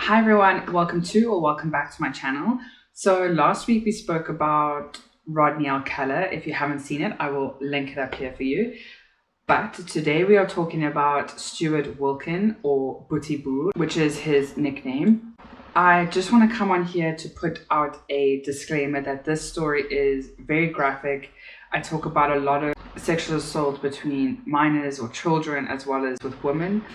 Hi everyone, welcome back to my channel. So last week we spoke about Rodney Alcala. If you haven't seen it, I will link it up here for you. But today we are talking about Stewart Wilken, or Boetie Boer, which is his nickname. I just want to come on here to put out a disclaimer that this story is very graphic. I talk about a lot of sexual assault between minors or children as well as with women.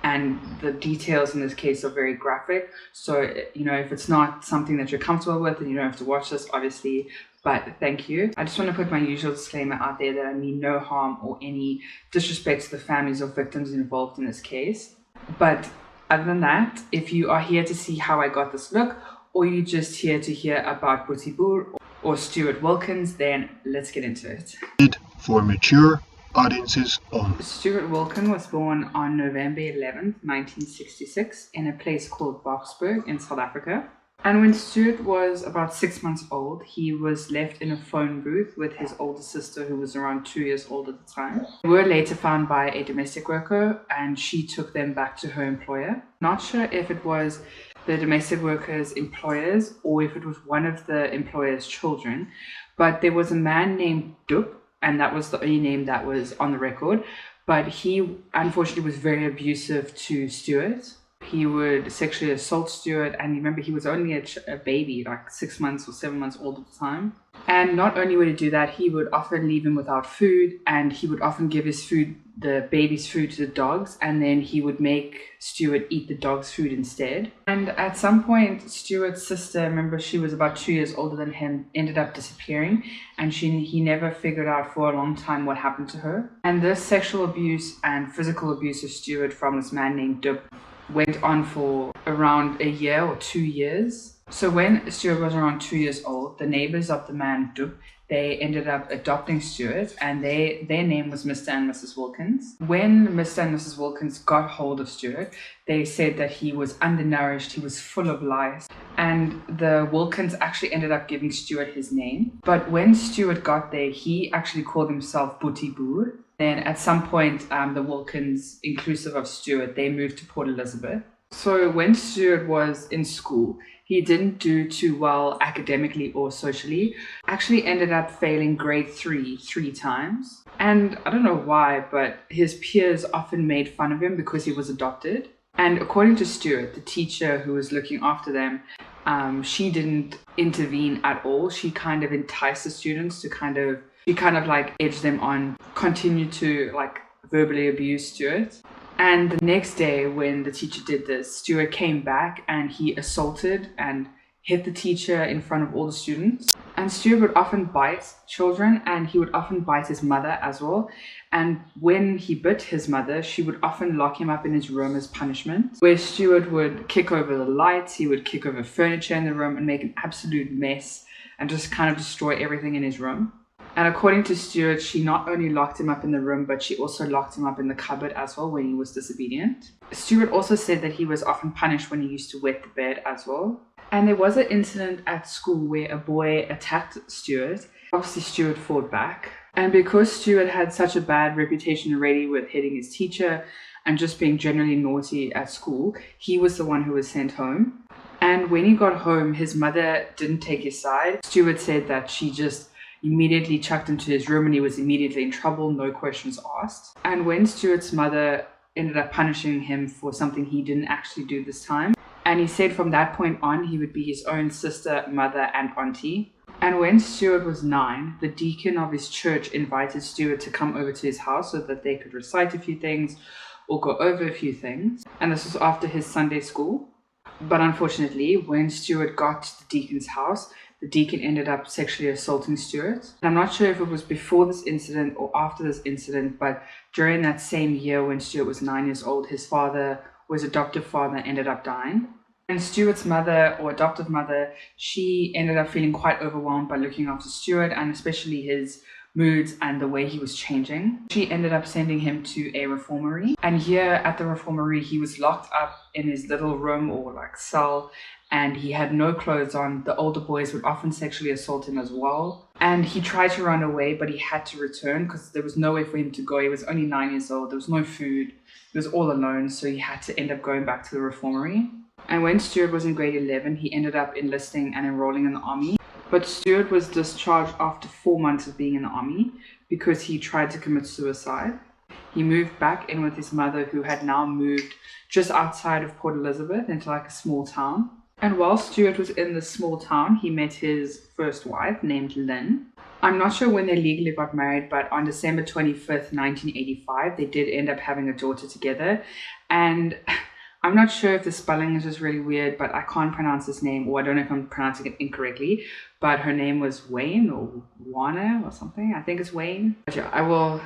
And the details in this case are very graphic. So, if it's not something that you're comfortable with, then you don't have to watch this, obviously. But thank you. I just want to put my usual disclaimer out there that I mean no harm or any disrespect to the families or victims involved in this case. But other than that, if you are here to see how I got this look, or you're just here to hear about Boetie Boer or Stewart Wilkens, then let's get into it. For mature audiences only. Stewart Wilken was born on November 11th, 1966 in a place called Boksburg in South Africa. And when Stewart was about 6 months old, he was left in a phone booth with his older sister, who was around 2 years old at the time. They were later found by a domestic worker, and she took them back to her employer. Not sure if it was the domestic worker's employers or if it was one of the employer's children, but there was a man named Dup, and that was the only name that was on the record. But he unfortunately was very abusive to Stewart. He would sexually assault Stewart, and remember, he was only a baby, like 6 months or 7 months old at the time. And not only would he do that, he would often leave him without food, and he would often give the baby's food to the dogs, and then he would make Stewart eat the dog's food instead. And at some point, Stewart's sister, remember, she was about 2 years older than him, ended up disappearing, and he never figured out for a long time what happened to her. And this sexual abuse and physical abuse of Stewart from this man named Dup went on for around a year or 2 years. So when Stewart was around 2 years old, the neighbors of the man Dup, they ended up adopting Stewart, and their name was Mr. and Mrs. Wilkens. When Mr. and Mrs. Wilkens got hold of Stewart, they said that he was undernourished, he was full of lice, and the Wilkens actually ended up giving Stewart his name. But when Stewart got there, he actually called himself Boetie Boer. Then at some point, the Wilkens, inclusive of Stewart, they moved to Port Elizabeth. So when Stewart was in school, he didn't do too well academically or socially. Actually ended up failing grade 3 times. And I don't know why, but his peers often made fun of him because he was adopted. And according to Stewart, the teacher who was looking after them, she didn't intervene at all. She kind of enticed the students to kind of edge them on, continue to verbally abuse Stewart. And the next day when the teacher did this, Stewart came back and he assaulted and hit the teacher in front of all the students. And Stewart would often bite children, and he would often bite his mother as well. And when he bit his mother, she would often lock him up in his room as punishment, where Stewart would kick over the lights, he would kick over furniture in the room and make an absolute mess and just kind of destroy everything in his room. And according to Stewart, she not only locked him up in the room, but she also locked him up in the cupboard as well when he was disobedient. Stewart also said that he was often punished when he used to wet the bed as well. And there was an incident at school where a boy attacked Stewart. Obviously, Stewart fought back. And because Stewart had such a bad reputation already with hitting his teacher and just being generally naughty at school, he was the one who was sent home. And when he got home, his mother didn't take his side. Stewart said that she just immediately chucked him to his room and he was immediately in trouble, no questions asked. And when Stewart's mother ended up punishing him for something he didn't actually do this time, and he said from that point on he would be his own sister, mother and auntie. And when Stewart was 9, the deacon of his church invited Stewart to come over to his house so that they could recite a few things or go over a few things. And this was after his Sunday school. But unfortunately, when Stewart got to the deacon's house, the deacon ended up sexually assaulting Stewart. And I'm not sure if it was before this incident or after this incident, but during that same year when Stewart was 9 years old, his adoptive father, ended up dying. And Stewart's mother, or adoptive mother, she ended up feeling quite overwhelmed by looking after Stewart, and especially his moods and the way he was changing. She ended up sending him to a reformatory. And here at the reformatory, he was locked up in his little room or cell, and he had no clothes on. The older boys would often sexually assault him as well. And he tried to run away, but he had to return because there was nowhere for him to go. He was only 9 years old. There was no food. He was all alone, so he had to end up going back to the reformatory. And when Stewart was in grade 11, he ended up enlisting and enrolling in the army. But Stewart was discharged after 4 months of being in the army because he tried to commit suicide. He moved back in with his mother, who had now moved just outside of Port Elizabeth into like a small town. And while Stewart was in this small town, he met his first wife named Lynn. I'm not sure when they legally got married, but on December 25th, 1985, they did end up having a daughter together. And I'm not sure if the spelling is just really weird, but I can't pronounce this name, or I don't know if I'm pronouncing it incorrectly, but her name was Wayne or Wana or something. I think it's Wayne. But yeah, I will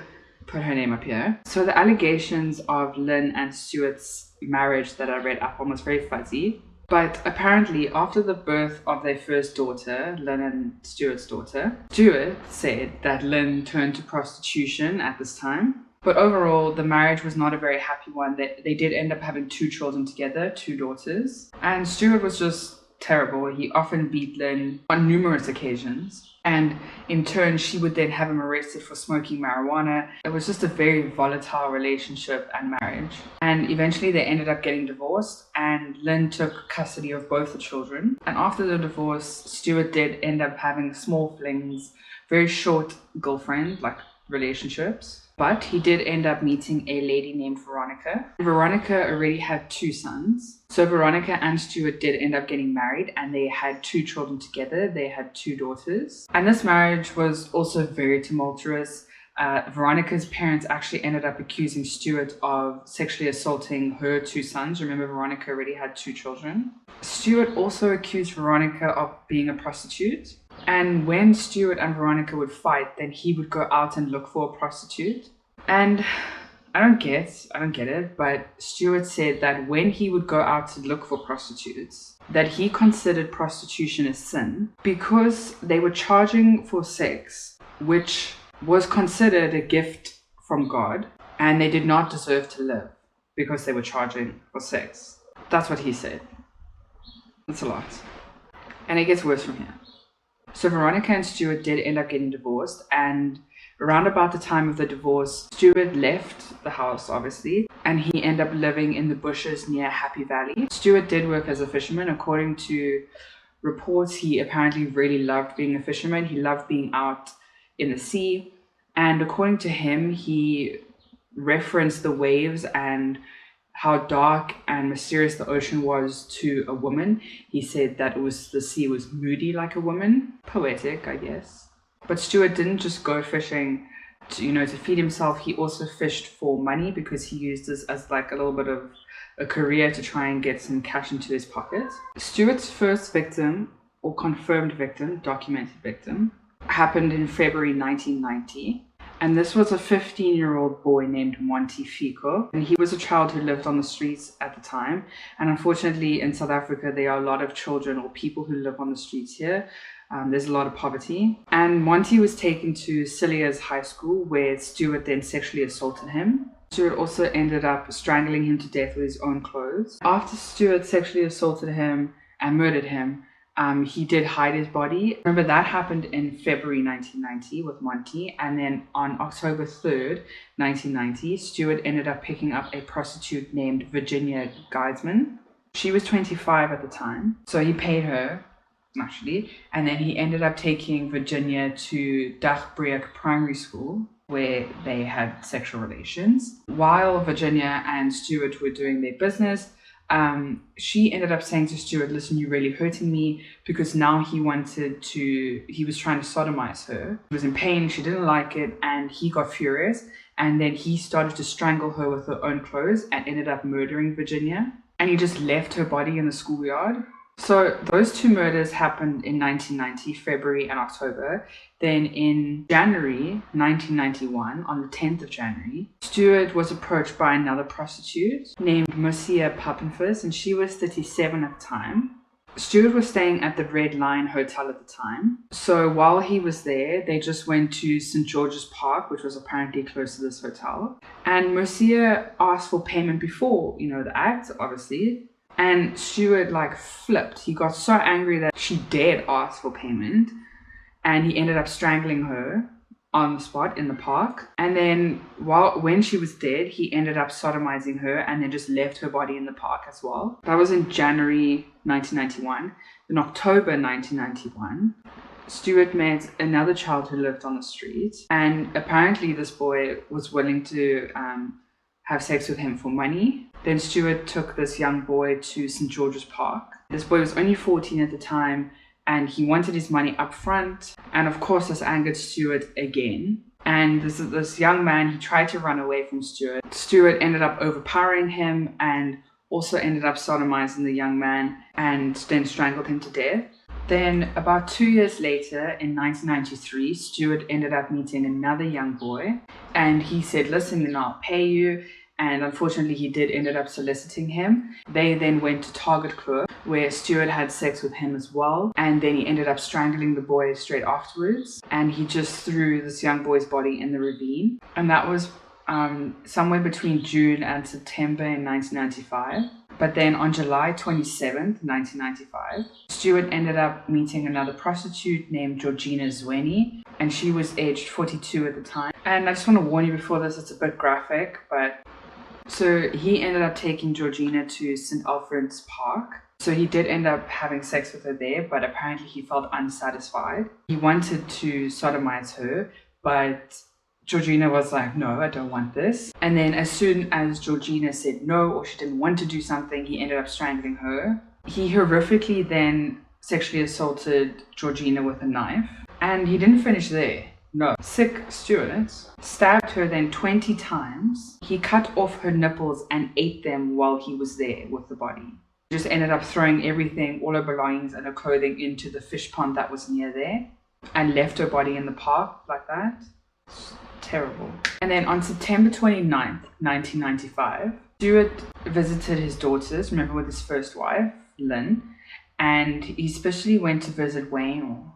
put her name up here. So the allegations of Lynn and Stewart's marriage that I read up on was very fuzzy. But apparently, after the birth of their first daughter, Lynn and Stewart's daughter, Stewart said that Lynn turned to prostitution at this time. But overall, the marriage was not a very happy one. They did end up having 2 children together, 2 daughters. And Stewart was just terrible. He often beat Lynn on numerous occasions. And in turn, she would then have him arrested for smoking marijuana. It was just a very volatile relationship and marriage. And eventually they ended up getting divorced, and Lynn took custody of both the children. And after the divorce, Stewart did end up having small flings, very short girlfriend, like relationships. But he did end up meeting a lady named Veronica. Veronica already had 2 sons. So Veronica and Stewart did end up getting married, and they had 2 children together. They had 2 daughters. And this marriage was also very tumultuous. Veronica's parents actually ended up accusing Stewart of sexually assaulting her 2 sons. Remember, Veronica already had 2 children. Stewart also accused Veronica of being a prostitute. And when Stewart and Veronica would fight, then he would go out and look for a prostitute. And I don't get it, but Stewart said that when he would go out to look for prostitutes, that he considered prostitution a sin because they were charging for sex, which was considered a gift from God, and they did not deserve to live because they were charging for sex. That's what he said. That's a lot. And it gets worse from here. So Veronica and Stewart did end up getting divorced, and around about the time of the divorce, Stewart left the house, obviously, and he ended up living in the bushes near Happy Valley. Stewart did work as a fisherman. According to reports, he apparently really loved being a fisherman. He loved being out in the sea, and according to him, he referenced the waves and how dark and mysterious the ocean was to a woman. He said that the sea was moody like a woman. Poetic, I guess. But Stewart didn't just go fishing to feed himself. He also fished for money because he used this as like a little bit of a career to try and get some cash into his pocket. Stewart's first victim, or confirmed victim, documented victim, happened in February 1990. And this was a 15-year-old boy named Monty Fico. And he was a child who lived on the streets at the time. And unfortunately, in South Africa, there are a lot of children or people who live on the streets here. There's a lot of poverty. And Monty was taken to Cilliers High School, where Stewart then sexually assaulted him. Stewart also ended up strangling him to death with his own clothes. After Stewart sexually assaulted him and murdered him, he did hide his body. Remember, that happened in February 1990 with Monty. And then on October 3rd, 1990, Stewart ended up picking up a prostitute named Virginia Geisman. She was 25 at the time. So he paid her, actually. And then he ended up taking Virginia to Dagbreek Primary School, where they had sexual relations. While Virginia and Stewart were doing their business, she ended up saying to Stewart, listen, you're really hurting me, because now he was trying to sodomize her. She was in pain, she didn't like it, and he got furious, and then he started to strangle her with her own clothes and ended up murdering Virginia, and he just left her body in the schoolyard. So those 2 murders happened in 1990, February and October. Then in January 1991, on the 10th of January, Stewart was approached by another prostitute named Marcia Pappenfuss, and she was 37 at the time. Stewart was staying at the Red Lion Hotel at the time. So while he was there, they just went to St. George's Park, which was apparently close to this hotel. And Marcia asked for payment before, the act, obviously. And Stewart flipped. He got so angry that she dared ask for payment, and he ended up strangling her on the spot in the park. And then when she was dead, he ended up sodomizing her and then just left her body in the park as well. That was in January 1991. In October 1991, Stewart met another child who lived on the street, and apparently this boy was willing to have sex with him for money. Then Stewart took this young boy to St. George's Park. This boy was only 14 at the time, and he wanted his money up front. And of course, this angered Stewart again. And this young man, he tried to run away from Stewart. Stewart ended up overpowering him and also ended up sodomizing the young man and then strangled him to death. Then about 2 years later, in 1993, Stewart ended up meeting another young boy, and he said, listen, then I'll pay you. And unfortunately, he did ended up soliciting him. They then went to Target Club, where Stewart had sex with him as well. And then he ended up strangling the boy straight afterwards. And he just threw this young boy's body in the ravine. And that was somewhere between June and September in 1995. But then on July 27th, 1995, Stewart ended up meeting another prostitute named Georgina Zweni, and she was aged 42 at the time. And I just want to warn you before this, it's a bit graphic, but so he ended up taking Georgina to St. Alfred's Park. So he did end up having sex with her there, but apparently he felt unsatisfied. He wanted to sodomize her, but Georgina was like, no, I don't want this. And then as soon as Georgina said no, or she didn't want to do something, he ended up strangling her. He horrifically then sexually assaulted Georgina with a knife. And he didn't finish there. No. Sick Stewart stabbed her then 20 times. He cut off her nipples and ate them while he was there with the body. He just ended up throwing everything, all her belongings and her clothing, into the fish pond that was near there and left her body in the park like that. Terrible. And then on September 29th, 1995, Stewart visited his daughters, remember, with his first wife, Lynn, and he especially went to visit Wayne.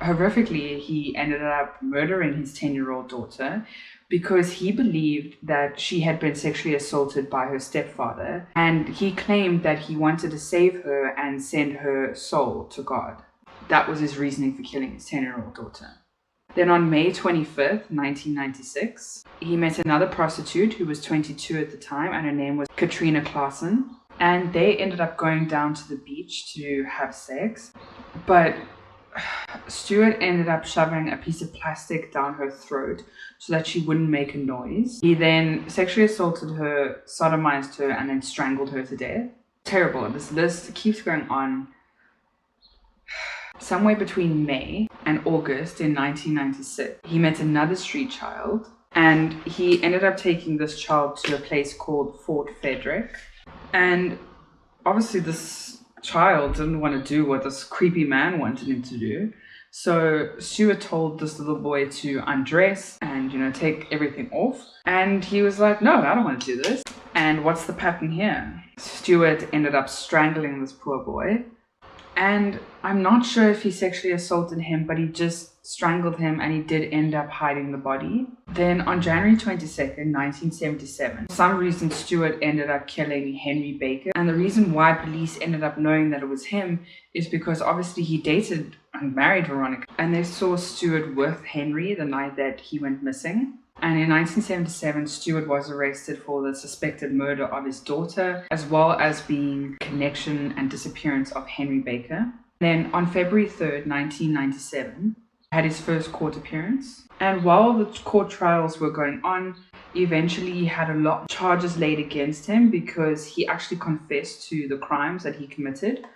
Horrifically, he ended up murdering his 10-year-old daughter because he believed that she had been sexually assaulted by her stepfather, and he claimed that he wanted to save her and send her soul to God. That was his reasoning for killing his 10-year-old daughter. Then on May 25th, 1996, he met another prostitute who was 22 at the time, and her name was Katrina Claassen. And they ended up going down to the beach to have sex. But Stewart ended up shoving a piece of plastic down her throat so that she wouldn't make a noise. He then sexually assaulted her, sodomized her, and then strangled her to death. Terrible. This list keeps going on. Somewhere between May and August in 1996, he met another street child, and he ended up taking this child to a place called Fort Frederick. And obviously this child didn't want to do what this creepy man wanted him to do. So Stewart told this little boy to undress and, take everything off. And he was like, no, I don't want to do this. And what's the pattern here? Stewart ended up strangling this poor boy. And I'm not sure if he sexually assaulted him, but he just strangled him, and he did end up hiding the body. Then on January 22nd, 1977, for some reason Stewart ended up killing Henry Baker. And the reason why police ended up knowing that it was him is because obviously he dated and married Veronica. And they saw Stewart with Henry the night that he went missing. And in 1977, Stewart was arrested for the suspected murder of his daughter, as well as being connection and disappearance of Henry Baker. Then on February 3rd, 1997, had his first court appearance. And while the court trials were going on, eventually he had a lot of charges laid against him because he actually confessed to the crimes that he committed.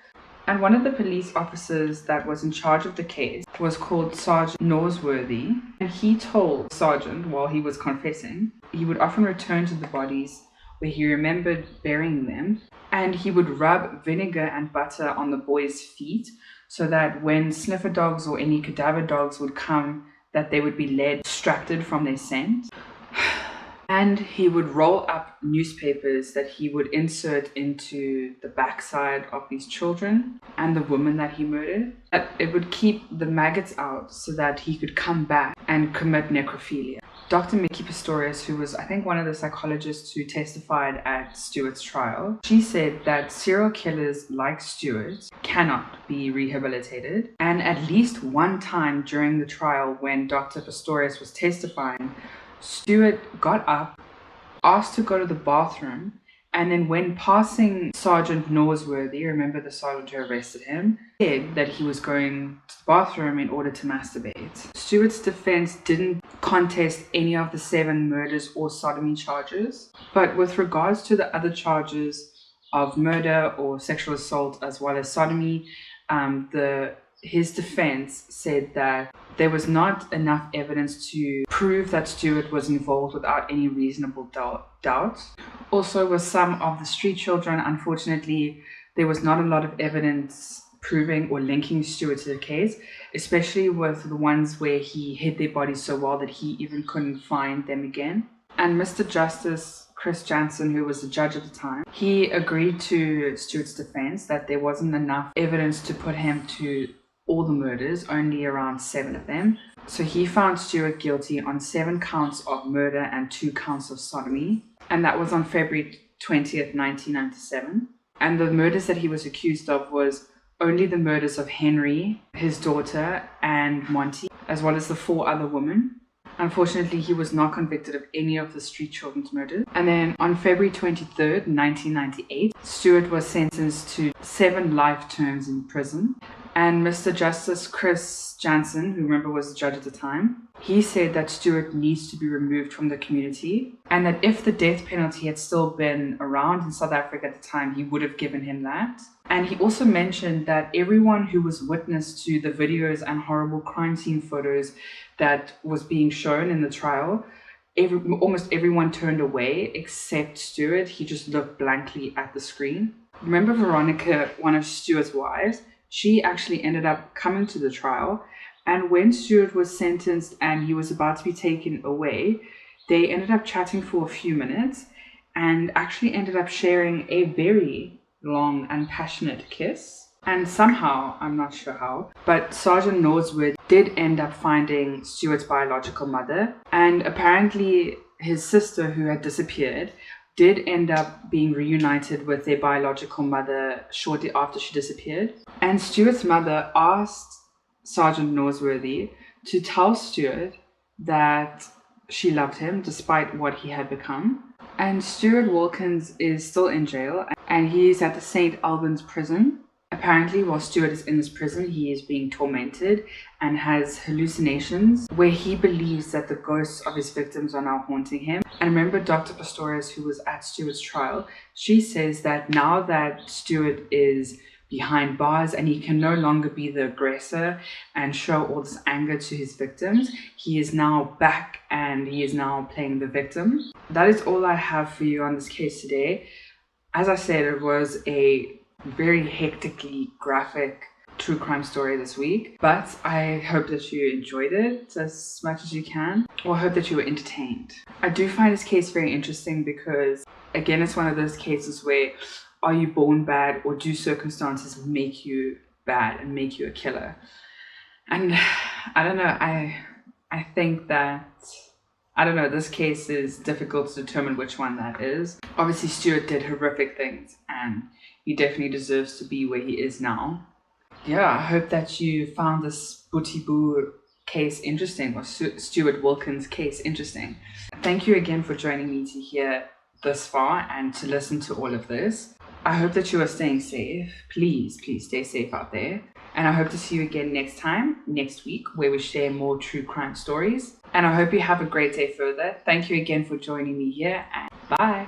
And one of the police officers that was in charge of the case was called Sergeant Norsworthy. And he told Sergeant, while he was confessing, he would often return to the bodies where he remembered burying them. And he would rub vinegar and butter on the boys' feet so that when sniffer dogs or any cadaver dogs would come, that they would be led distracted from their scent. And he would roll up newspapers that he would insert into the backside of these children and the woman that he murdered. It would keep the maggots out so that he could come back and commit necrophilia. Dr. Mickey Pistorius, who was, I think, one of the psychologists who testified at Stewart's trial, she said that serial killers like Stewart cannot be rehabilitated. And at least one time during the trial when Dr. Pistorius was testifying, Stewart got up, asked to go to the bathroom, and then when passing Sergeant Norsworthy, remember the sergeant who arrested him, said that he was going to the bathroom in order to masturbate. Stewart's defense didn't contest any of the 7 murders or sodomy charges, but with regards to the other charges of murder or sexual assault as well as sodomy, his defense said that there was not enough evidence to prove that Stewart was involved without any reasonable doubt. Also, with some of the street children, unfortunately, there was not a lot of evidence proving or linking Stewart to the case, especially with the ones where he hid their bodies so well that he even couldn't find them again. And Mr. Justice Chris Jansen, who was the judge at the time, he agreed to Stewart's defense that there wasn't enough evidence to put him to all the murders, only around 7 of them. So he found Stewart guilty on 7 counts of murder and 2 counts of sodomy. And that was on February 20th, 1997. And the murders that he was accused of was only the murders of Henry, his daughter, and Monty, as well as the 4 other women. Unfortunately, he was not convicted of any of the street children's murders. And then on February 23rd, 1998, Stewart was sentenced to 7 life terms in prison. And Mr. Justice Chris Jansen, who remember was the judge at the time, he said that Stewart needs to be removed from the community, and that if the death penalty had still been around in South Africa at the time, he would have given him that. And he also mentioned that everyone who was witness to the videos and horrible crime scene photos that was being shown in the trial, almost everyone turned away except Stewart. He just looked blankly at the screen. Remember Veronica, one of Stewart's wives? She actually ended up coming to the trial, and when Stewart was sentenced and he was about to be taken away, they ended up chatting for a few minutes and actually ended up sharing a very long and passionate kiss. And somehow, I'm not sure how, but Sergeant Norsworthy did end up finding Stewart's biological mother, and apparently his sister, who had disappeared, did end up being reunited with their biological mother shortly after she disappeared. And Stewart's mother asked Sergeant Norsworthy to tell Stewart that she loved him despite what he had become. And Stewart Wilken is still in jail, and he's at the St. Albans prison. Apparently, while Stewart is in this prison, he is being tormented and has hallucinations where he believes that the ghosts of his victims are now haunting him. And remember Dr. Pistorius, who was at Stewart's trial, she says that now that Stewart is behind bars and he can no longer be the aggressor and show all this anger to his victims, he is now back and he is now playing the victim. That is all I have for you on this case today. As I said, it was a very hectically graphic true crime story this week, but I hope that you enjoyed it as much as you can, or hope that you were entertained. I do find this case very interesting because, again, it's one of those cases where are you born bad, or do circumstances make you bad and make you a killer? And I don't know, I think that, I don't know, this case is difficult to determine which one that is. Obviously Stewart did horrific things and he definitely deserves to be where he is now. Yeah, I hope that you found this Boetie Boer case interesting, or Stewart Wilken's case interesting. Thank you again for joining me to hear this far and to listen to all of this. I hope that you are staying safe. Please stay safe out there. And I hope to see you again next week, where we share more true crime stories. And I hope you have a great day further. Thank you again for joining me here, and bye.